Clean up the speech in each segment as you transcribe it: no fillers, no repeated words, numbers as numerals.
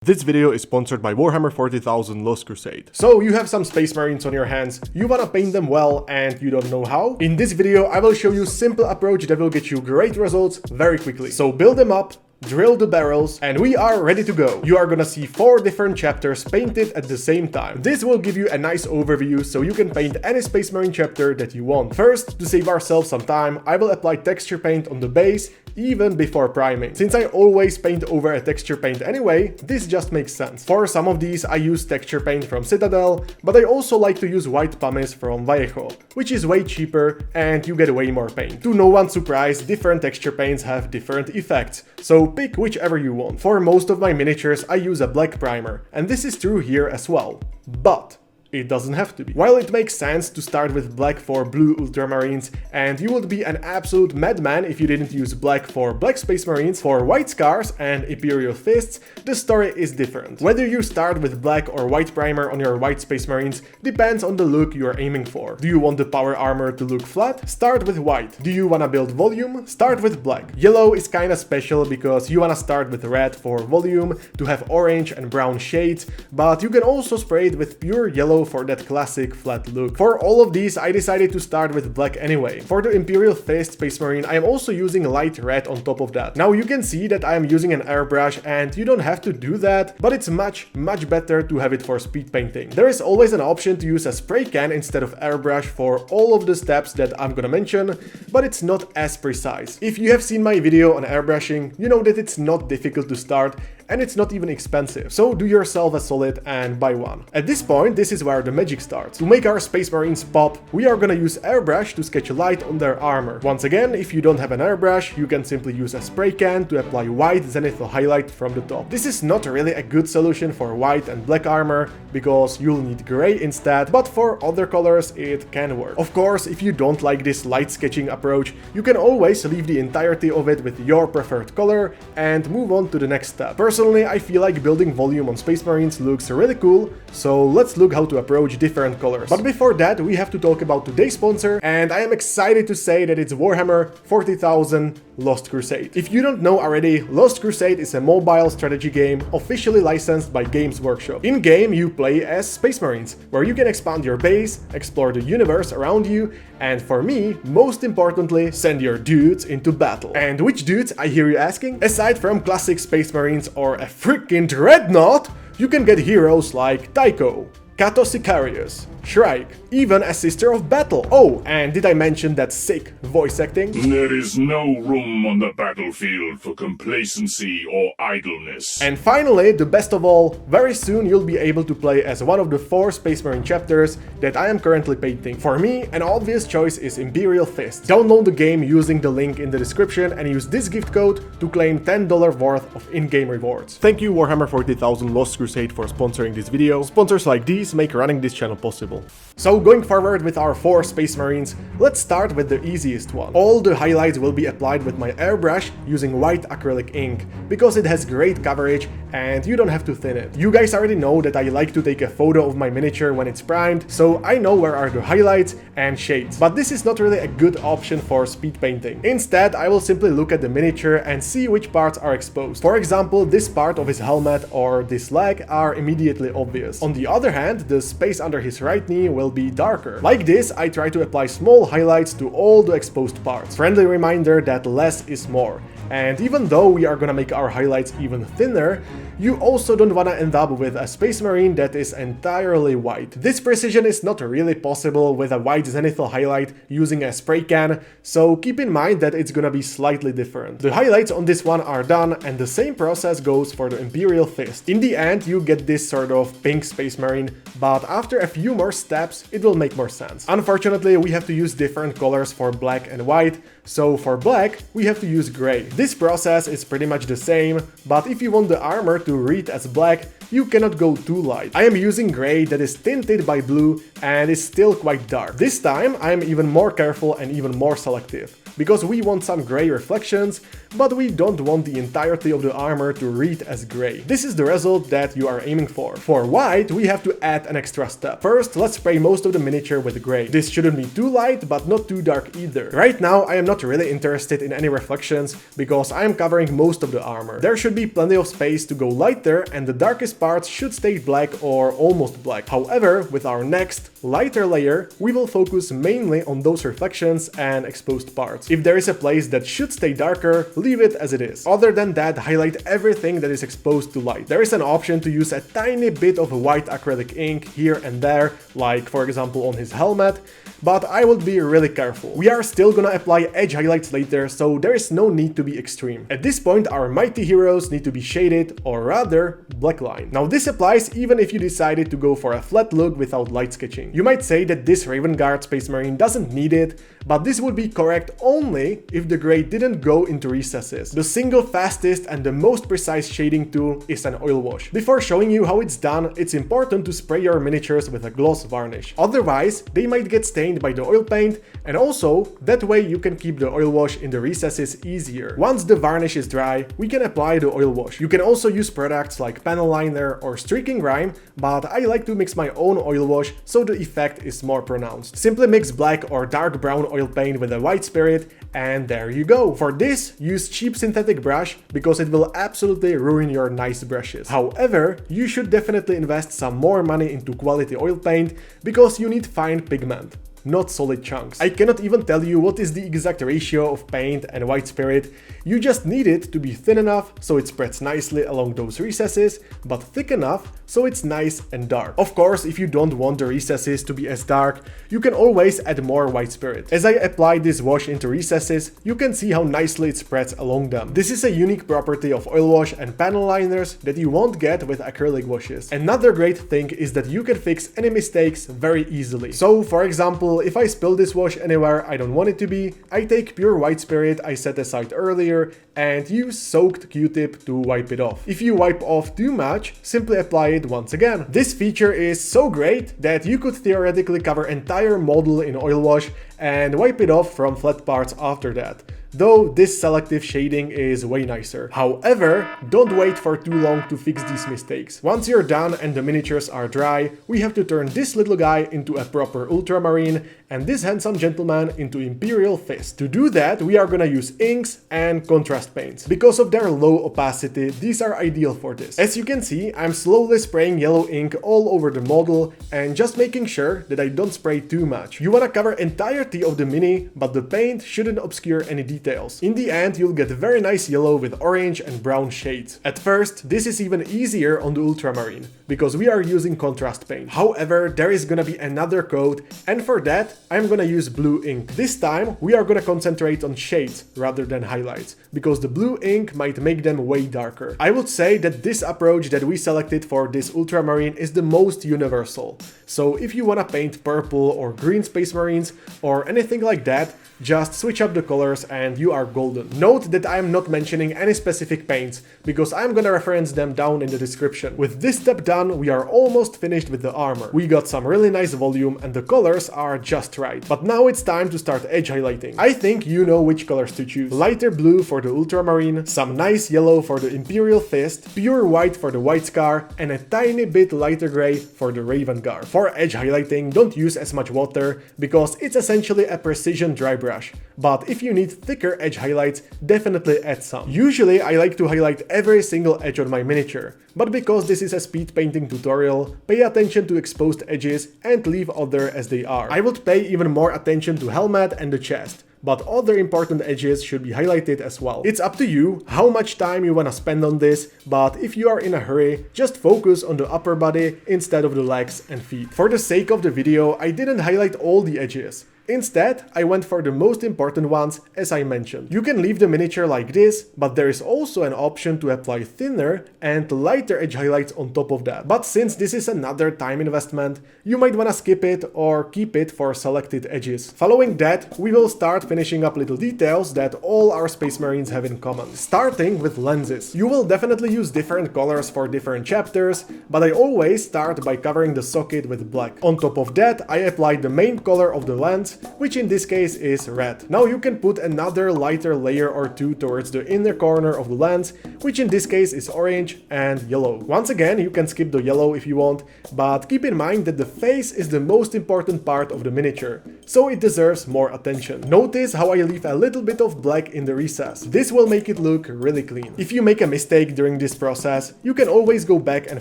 This video is sponsored by Warhammer 40,000 Lost Crusade. So you have some Space Marines on your hands, you wanna paint them well and you don't know how? In this video I will show you a simple approach that will get you great results very quickly. So build them up, drill the barrels, and we are ready to go. You are gonna see 4 different chapters painted at the same time. This will give you a nice overview so you can paint any Space Marine chapter that you want. First, to save ourselves some time, I will apply texture paint on the base even before priming. Since I always paint over a texture paint anyway, this just makes sense. For some of these I use texture paint from Citadel, but I also like to use white pumice from Vallejo, which is way cheaper and you get way more paint. To no one's surprise, different texture paints have different effects, so pick whichever you want. For most of my miniatures I use a black primer, and this is true here as well. But it doesn't have to be. While it makes sense to start with black for blue Ultramarines, and you would be an absolute madman if you didn't use black for black Space Marines, for White Scars and Imperial Fists, the story is different. Whether you start with black or white primer on your white Space Marines depends on the look you're aiming for. Do you want the power armor to look flat? Start with white. Do you wanna build volume? Start with black. Yellow is kinda special because you wanna start with red for volume, to have orange and brown shades, but you can also spray it with pure yellow for that classic flat look. For all of these I decided to start with black anyway. For the Imperial Fist Space Marine I am also using light red on top of that. Now you can see that I am using an airbrush and you don't have to do that, but it's much better to have it for speed painting. There is always an option to use a spray can instead of airbrush for all of the steps that I'm gonna mention, but it's not as precise. If you have seen my video on airbrushing, you know that it's not difficult to start and it's not even expensive. So do yourself a solid and buy one. At this point, this is where the magic starts. To make our Space Marines pop, we are gonna use airbrush to sketch light on their armor. Once again, if you don't have an airbrush, you can simply use a spray can to apply white zenithal highlight from the top. This is not really a good solution for white and black armor, because you'll need gray instead, but for other colors it can work. Of course, if you don't like this light sketching approach, you can always leave the entirety of it with your preferred color and move on to the next step. Personally, I feel like building volume on Space Marines looks really cool, so let's look how to approach different colors. But before that, we have to talk about today's sponsor, and I am excited to say that it's Warhammer 40,000 Lost Crusade. If you don't know already, Lost Crusade is a mobile strategy game officially licensed by Games Workshop. In-game, you play as Space Marines, where you can expand your base, explore the universe around you, and for me, most importantly, send your dudes into battle. And which dudes, I hear you asking? Aside from classic Space Marines or a freaking dreadnought, you can get heroes like Tycho, Cato Sicarius, Shrike, even a Sister of Battle. Oh, and did I mention that sick voice acting? There is no room on the battlefield for complacency or idleness. And finally, the best of all, very soon you'll be able to play as one of the 4 Space Marine chapters that I am currently painting. For me, an obvious choice is Imperial Fists. Download the game using the link in the description and use this gift code to claim $10 worth of in-game rewards. Thank you Warhammer 40,000 Lost Crusade for sponsoring this video. Sponsors like these make running this channel possible. So going forward with our 4 Space Marines, let's start with the easiest one. All the highlights will be applied with my airbrush using white acrylic ink, because it has great coverage and you don't have to thin it. You guys already know that I like to take a photo of my miniature when it's primed, so I know where are the highlights and shades. But this is not really a good option for speed painting. Instead, I will simply look at the miniature and see which parts are exposed. For example, this part of his helmet or this leg are immediately obvious. On the other hand, the space under his right knee will be darker. Like this, I try to apply small highlights to all the exposed parts. Friendly reminder that less is more. And even though we are gonna make our highlights even thinner, you also don't wanna end up with a Space Marine that is entirely white. This precision is not really possible with a white zenithal highlight using a spray can, so keep in mind that it's gonna be slightly different. The highlights on this one are done, and the same process goes for the Imperial Fist. In the end, you get this sort of pink Space Marine, but after a few more steps, it will make more sense. Unfortunately, we have to use different colors for black and white, so for black, we have to use gray. This process is pretty much the same, but if you want the armor to read as black, you cannot go too light. I am using gray that is tinted by blue and is still quite dark. This time I am even more careful and even more selective, because we want some gray reflections, but we don't want the entirety of the armor to read as gray. This is the result that you are aiming for. For white, we have to add an extra step. First, let's spray most of the miniature with gray. This shouldn't be too light, but not too dark either. Right now, I am not really interested in any reflections, because I am covering most of the armor. There should be plenty of space to go lighter, and the darkest parts should stay black or almost black. However, with our next, lighter layer, we will focus mainly on those reflections and exposed parts. If there is a place that should stay darker, leave it as it is. Other than that, highlight everything that is exposed to light. There is an option to use a tiny bit of white acrylic ink here and there, like for example on his helmet, but I would be really careful. We are still gonna apply edge highlights later, so there is no need to be extreme. At this point, our mighty heroes need to be shaded, or rather, blackline. Now this applies even if you decided to go for a flat look without light sketching. You might say that this Raven Guard Space Marine doesn't need it, but this would be correct only if the gray didn't go into recesses. The single fastest and the most precise shading tool is an oil wash. Before showing you how it's done, it's important to spray your miniatures with a gloss varnish. Otherwise, they might get stained by the oil paint, and also, that way you can keep the oil wash in the recesses easier. Once the varnish is dry, we can apply the oil wash. You can also use products like panel liner or streaking grime, but I like to mix my own oil wash so the effect is more pronounced. Simply mix black or dark brown oil paint with a white spirit, and there you go. For this, use cheap synthetic brush, because it will absolutely ruin your nice brushes. However, you should definitely invest some more money into quality oil paint, because you need fine pigment, not solid chunks. I cannot even tell you what is the exact ratio of paint and white spirit. You just need it to be thin enough so it spreads nicely along those recesses, but thick enough so it's nice and dark. Of course, if you don't want the recesses to be as dark, you can always add more white spirit. As I apply this wash into recesses, you can see how nicely it spreads along them. This is a unique property of oil wash and panel liners that you won't get with acrylic washes. Another great thing is that you can fix any mistakes very easily. So, for example, if I spill this wash anywhere I don't want it to be, I take pure white spirit I set aside earlier and use soaked Q-tip to wipe it off. If you wipe off too much, simply apply it once again. This feature is so great that you could theoretically cover entire model in oil wash and wipe it off from flat parts after that. Though this selective shading is way nicer. However, don't wait for too long to fix these mistakes. Once you're done and the miniatures are dry, we have to turn this little guy into a proper Ultramarine and this handsome gentleman into Imperial Fists. To do that, we are gonna use inks and contrast paints. Because of their low opacity, these are ideal for this. As you can see, I'm slowly spraying yellow ink all over the model and just making sure that I don't spray too much. You wanna cover entirety of the mini, but the paint shouldn't obscure any details. In the end, you'll get very nice yellow with orange and brown shades. At first, this is even easier on the Ultramarine, because we are using contrast paint. However, there is gonna be another coat, and for that, I'm gonna use blue ink. This time, we are gonna concentrate on shades rather than highlights, because the blue ink might make them way darker. I would say that this approach that we selected for this Ultramarine is the most universal. So if you wanna paint purple or green Space Marines or anything like that, just switch up the colors and you are golden. Note that I am not mentioning any specific paints, because I'm gonna reference them down in the description. With this step done, we are almost finished with the armor. We got some really nice volume and the colors are just right. But now it's time to start edge highlighting. I think you know which colors to choose. Lighter blue for the Ultramarine, some nice yellow for the Imperial Fist, pure white for the White Scar, and a tiny bit lighter gray for the Raven Guard. For edge highlighting, don't use as much water, because it's essentially a precision dry brush. But if you need thicker edge highlights, definitely add some. Usually I like to highlight every single edge on my miniature, but because this is a speed painting tutorial, pay attention to exposed edges and leave other as they are. I would pay even more attention to helmet and the chest, but other important edges should be highlighted as well. It's up to you how much time you wanna spend on this, but if you are in a hurry, just focus on the upper body instead of the legs and feet. For the sake of the video, I didn't highlight all the edges. Instead, I went for the most important ones, as I mentioned. You can leave the miniature like this, but there is also an option to apply thinner and lighter edge highlights on top of that. But since this is another time investment, you might wanna skip it or keep it for selected edges. Following that, we will start finishing up little details that all our Space Marines have in common. Starting with lenses. You will definitely use different colors for different chapters, but I always start by covering the socket with black. On top of that, I apply the main color of the lens, which in this case is red. Now you can put another lighter layer or two towards the inner corner of the lens, which in this case is orange and yellow. Once again, you can skip the yellow if you want, but keep in mind that the face is the most important part of the miniature, so it deserves more attention. Notice how I leave a little bit of black in the recess. This will make it look really clean. If you make a mistake during this process, you can always go back and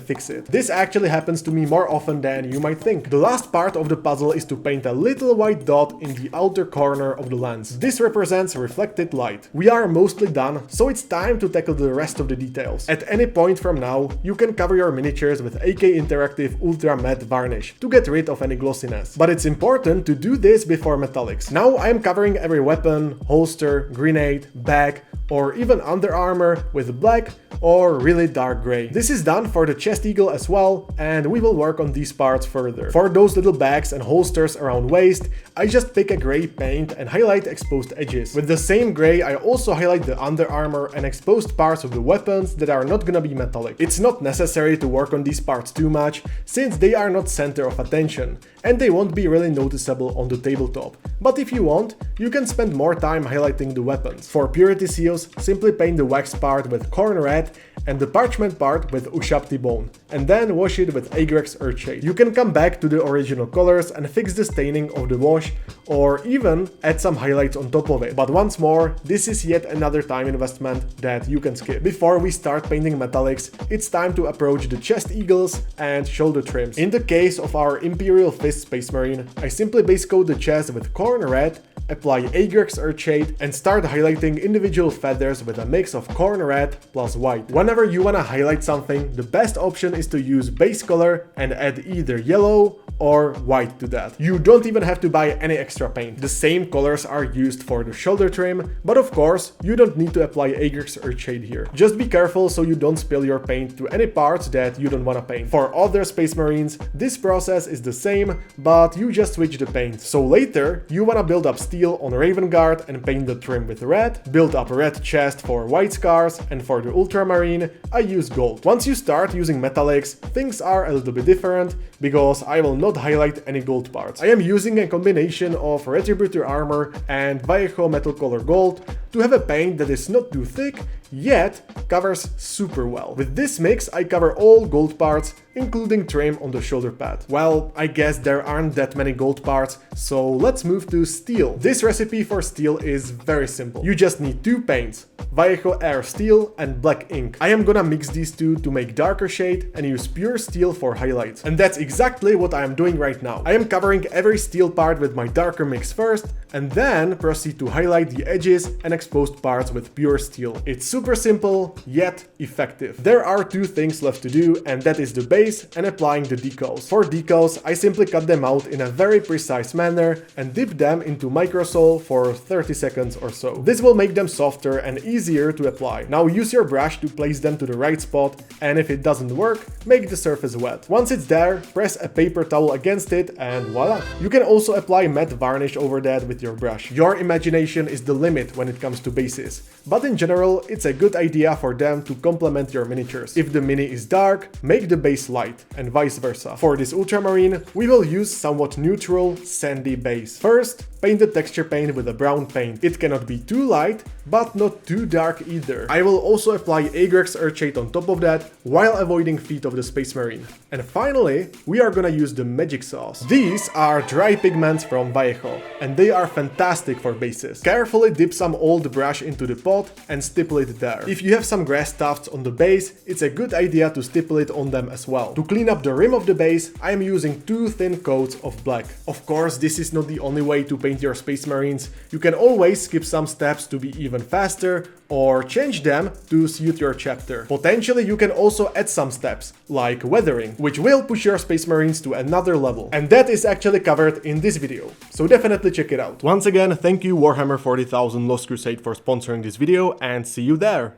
fix it. This actually happens to me more often than you might think. The last part of the puzzle is to paint a little white dot in the outer corner of the lens. This represents reflected light. We are mostly done, so it's time to tackle the rest of the details. At any point from now, you can cover your miniatures with AK Interactive Ultra Matte Varnish to get rid of any glossiness. But it's important to do this before metallics. Now I am covering every weapon, holster, grenade, bag, or even under armor with black or really dark gray. This is done for the chest eagle as well, and we will work on these parts further. For those little bags and holsters around waist, I just pick a gray paint and highlight exposed edges. With the same gray, I also highlight the under armor and exposed parts of the weapons that are not gonna be metallic. It's not necessary to work on these parts too much, since they are not center of attention, and they won't be really noticeable on the tabletop. But if you want, you can spend more time highlighting the weapons. For purity seals, simply paint the wax part with corn red and the parchment part with Ushabti bone, and then wash it with Agrex Earthshade. You can come back to the original colors and fix the staining of the wash, or even add some highlights on top of it. But once more, this is yet another time investment that you can skip. Before we start painting metallics, it's time to approach the chest eagles and shoulder trims. In the case of our Imperial Fists Space Marine, I simply base coat the chest with corn red, apply Agrex Earthshade, and start highlighting individual feathers with a mix of corn red plus white. Whenever you wanna highlight something, the best option is to use base color and add either yellow or white to that. You don't even have to buy any extra paint. The same colors are used for the shoulder trim, but of course, you don't need to apply Agrex Earthshade here. Just be careful so you don't spill your paint to any parts that you don't wanna paint. For other Space Marines, this process is the same, but you just switch the paint. So later, you wanna build up steel on Raven Guard and paint the trim with red, build up a red chest for white scars, and for the Ultramarine, I use gold. Once you start using metallics, things are a little bit different, because I will not highlight any gold parts. I am using a combination of Retributor armor and Vallejo metal color gold to have a paint that is not too thick, yet covers super well. With this mix, I cover all gold parts, including trim on the shoulder pad. Well, I guess there aren't that many gold parts, so let's move to steel. This recipe for steel is very simple. You just need two paints, Vallejo Air Steel and black ink. I am gonna mix these two to make darker shade and use pure steel for highlights. And that's exactly what I am doing right now. I am covering every steel part with my darker mix first, and then proceed to highlight the edges and exposed parts with pure steel. It's super simple, yet effective. There are two things left to do, and that is the base and applying the decals. For decals, I simply cut them out in a very precise manner and dip them into microsol for 30 seconds or so. This will make them softer and easier to apply. Now use your brush to place them to the right spot, and if it doesn't work, make the surface wet. Once it's there, press a paper towel against it and voila! You can also apply matte varnish over that with your brush. Your imagination is the limit when it comes to bases, but in general, it's a good idea for them to complement your miniatures. If the mini is dark, make the base light, and vice versa. For this Ultramarine, we will use somewhat neutral, sandy base. First, paint the texture paint with a brown paint. It cannot be too light, but not too dark either. I will also apply Agrex Earthshade on top of that, while avoiding feet of the Space Marine. And finally, we are gonna use the magic sauce. These are dry pigments from Vallejo, and they are fantastic for bases. Carefully dip some old brush into the pot and stipple it there. If you have some grass tufts on the base, it's a good idea to stipple it on them as well. To clean up the rim of the base, I am using 2 thin coats of black. Of course, this is not the only way to paint your Space Marines. You can always skip some steps to be even faster, or change them to suit your chapter. Potentially you can also add some steps, like weathering, which will push your Space Marines to another level. And that is actually covered in this video, so definitely check it out. Once again, thank you Warhammer 40,000 Lost Crusade for sponsoring this video, and see you there!